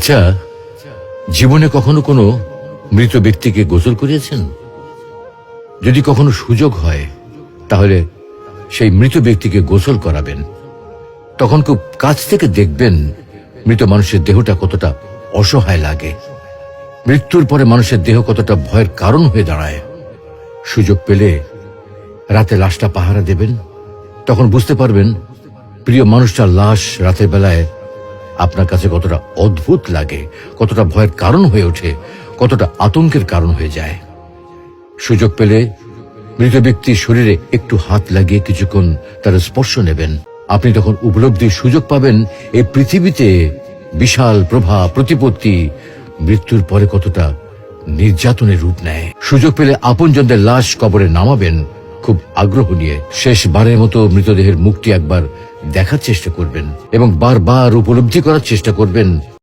আচ্ছা, জীবনে কখনো কোনো মৃত ব্যক্তিকে গোসল করিয়েছেন? যদি কখনো সুযোগ হয় তাহলে সেই মৃত ব্যক্তিকে গোসল করাবেন। তখন খুব কাছ থেকে দেখবেন মৃত মানুষের দেহটা কতটা অসহায় লাগে, মৃত্যুর পরে মানুষের দেহ কতটা ভয়ের কারণ হয়ে দাঁড়ায়। সুযোগ পেলে রাতে লাশটা পাহারা দেবেন, তখন বুঝতে পারবেন প্রিয় মানুষটার লাশ রাতের বেলায় আপনার কাছে কতটা অদ্ভুত লাগে, কতটা ভয়ের কারণ হয়ে ওঠে, কতটা আতঙ্কের কারণ হয়ে যায়। সুযোগ পেলে মৃত ব্যক্তির শরীরে একটু হাত লাগিয়ে কিছুক্ষণ তার স্পর্শ নেবেন। আপনি তখন উপলব্ধির সুযোগ পাবেন এই পৃথিবীতে বিশাল প্রভাব প্রতিপত্তি মৃত্যুর পরে কতটা নির্যাতনের রূপ নেয়। সুযোগ পেলে আপনজনদের লাশ কবরে নামাবেন খুব আগ্রহ নিয়ে। শেষবারের মতো মৃতদেহের মুখটি একবার দেখার চেষ্টা করবেন এবং বারবার উপলব্ধি করার চেষ্টা করবেন